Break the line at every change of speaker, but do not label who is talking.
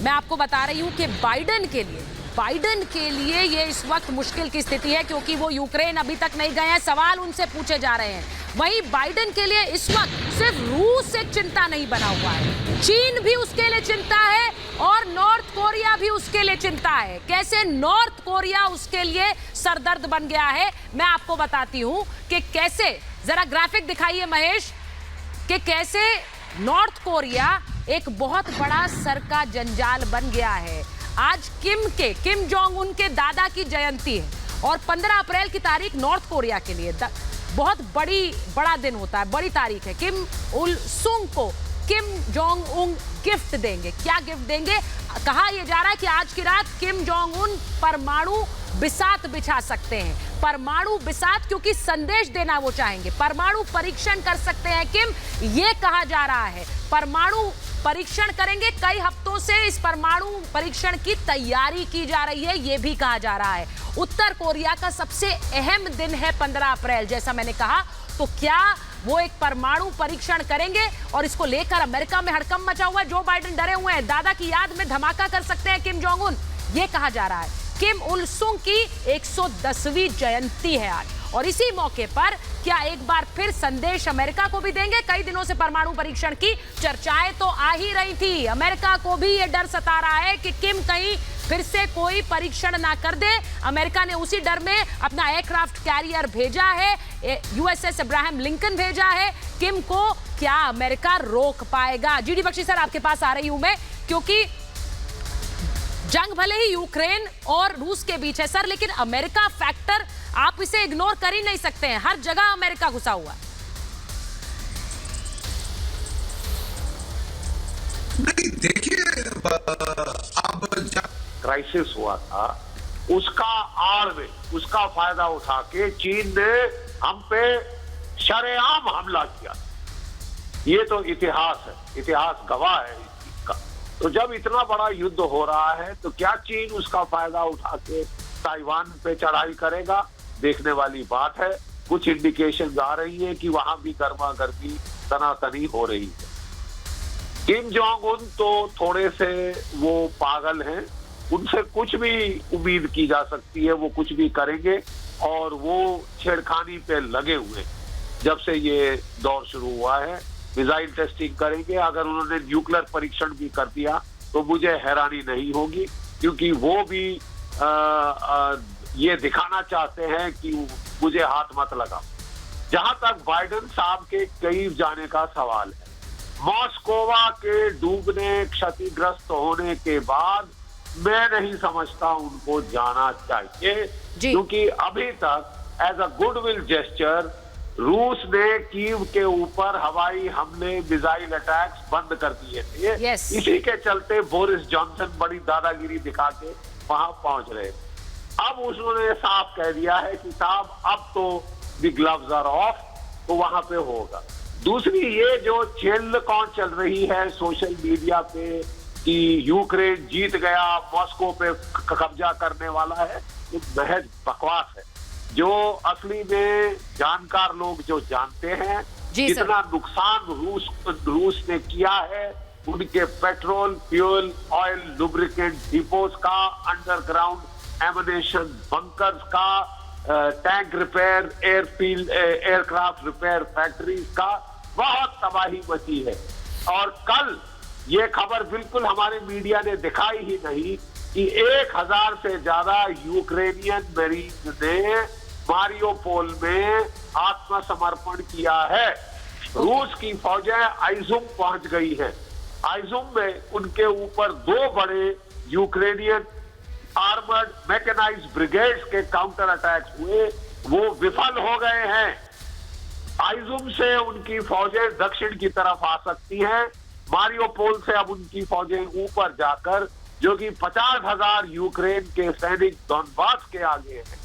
मैं आपको बता रही हूं कि बाइडेन के लिए ये इस वक्त मुश्किल की स्थिति है, क्योंकि वो यूक्रेन अभी तक नहीं गए हैं, सवाल उनसे पूछे जा रहे हैं। वहीं बाइडेन के लिए इस वक्त सिर्फ रूस एक चिंता नहीं बना हुआ है, चीन भी उसके लिए चिंता है और नॉर्थ कोरिया भी उसके लिए चिंता है। कैसे नॉर्थ कोरिया उसके लिए सरदर्द बन गया है, मैं आपको बताती हूं कि कैसे। जरा ग्राफिक दिखाइए महेश, कि कैसे नॉर्थ कोरिया एक बहुत बड़ा सर का जंजाल बन गया है। आज किम जोंग उन के दादा की जयंती है और 15 अप्रैल की तारीख नॉर्थ कोरिया के लिए बहुत बड़ा दिन होता है, बड़ी तारीख है। किम उल सुंग को किम जोंग उन गिफ्ट देंगे। क्या गिफ्ट देंगे? कहा यह जा रहा है कि आज की रात किम जोंग उन परमाणु बिसात बिछा सकते हैं। परमाणु बिसात, क्योंकि संदेश देना वो चाहेंगे। परमाणु परीक्षण कर सकते हैं किम, ये कहा जा रहा है। परमाणु परीक्षण करेंगे। कई हफ्तों से इस परमाणु परीक्षण की तैयारी की जा रही है, यह भी कहा जा रहा है। उत्तर कोरिया का सबसे अहम दिन है 15 अप्रैल, जैसा मैंने कहा। तो क्या वो एक परमाणु परीक्षण करेंगे? और इसको लेकर अमेरिका में हड़कंप मचा हुआ है। जो बाइडेन डरे हुए हैं, दादा की याद में धमाका कर सकते हैं किम जोंग उन, ये कहा जा रहा है। किम उल सुंग की 110वीं जयंती है आज, और इसी मौके पर क्या एक बार फिर संदेश अमेरिका को भी देंगे? कई दिनों से परमाणु परीक्षण की चर्चाएं तो आ ही रही थी। अमेरिका को भी ये डर सता रहा है कि किम कहीं फिर से कोई परीक्षण ना कर दे। अमेरिका ने उसी डर में अपना एयरक्राफ्ट कैरियर भेजा है, यूएसएस अब्राहम लिंकन भेजा है। किम को क्या अमेरिका रोक पाएगा? जीडी बख्शी सर, आपके पास आ रही हूं मैं, क्योंकि जंग भले ही यूक्रेन और रूस के बीच है सर, लेकिन अमेरिका फैक्टर आप इसे इग्नोर कर ही नहीं सकते हैं। हर जगह अमेरिका घुसा हुआ।
नहीं, देखिए, अब जब
क्राइसिस हुआ था, उसका आड़ में उसका फायदा उठा के चीन ने हम पे शरेआम हमला किया। ये तो इतिहास है, इतिहास गवाह है इस चीज का। तो जब इतना बड़ा युद्ध हो रहा है, तो क्या चीन उसका फायदा उठा के ताइवान पे चढ़ाई करेगा? देखने वाली बात है। कुछ इंडिकेशन आ रही है कि वहां भी गर्मा गर्मी तनातनी हो रही है। किम जोंग उन तो थोड़े से वो पागल हैं, उनसे कुछ भी उम्मीद की जा सकती है, वो कुछ भी करेंगे। और वो छेड़खानी पे लगे हुए जब से ये दौर शुरू हुआ है। मिसाइल टेस्टिंग करेंगे। अगर उन्होंने न्यूक्लियर परीक्षण भी कर दिया तो मुझे हैरानी नहीं होगी, क्योंकि वो भी ये दिखाना चाहते हैं कि मुझे हाथ मत लगा। जहां तक बाइडेन साहब के करीब जाने का सवाल है, मॉस्कोवा के डूबने, क्षतिग्रस्त होने के बाद मैं नहीं समझता उनको जाना चाहिए, क्योंकि अभी तक एज अ गुडविल जेस्चर रूस ने कीव के ऊपर हवाई हमले, मिसाइल अटैक्स बंद कर दिए थे। इसी के चलते बोरिस जॉनसन बड़ी दादागिरी दिखा के वहां पहुंच रहे। अब उन्होंने साफ कह दिया है कि साहब अब तो द ग्लव्स आर ऑफ, तो वहां पे होगा। दूसरी, ये जो चेल कौन चल रही है सोशल मीडिया पे कि यूक्रेन जीत गया, मॉस्को पे कब्जा करने वाला है, ये महज बकवास है। जो असली में जानकार लोग जो जानते हैं कितना नुकसान रूस ने किया है, उनके petrol, fuel, oil, lubricant depots का, अंडरग्राउंड एमिनेशन बंकर्स का, tank repair, airfield, aircraft repair factories का बहुत तबाही मची है। और कल ये खबर बिल्कुल हमारे मीडिया ने दिखाई ही नहीं कि 1000 से ज्यादा यूक्रेनियन मरीन ने मारियोपोल में आत्मसमर्पण किया है। रूस की फौजें आइजुम पहुंच गई हैं। आइजुम में उनके ऊपर 2 बड़े यूक्रेनियन आर्मर्ड मैकेनाइज्ड ब्रिगेड्स के काउंटर अटैक्स हुए, वो विफल हो गए हैं। आइजुम से उनकी फौजें दक्षिण की तरफ आ सकती हैं। मारियोपोल से अब उनकी फौजें ऊपर जाकर, जो कि 50,000 यूक्रेन के सैनिक डॉनबास के आगे हैं,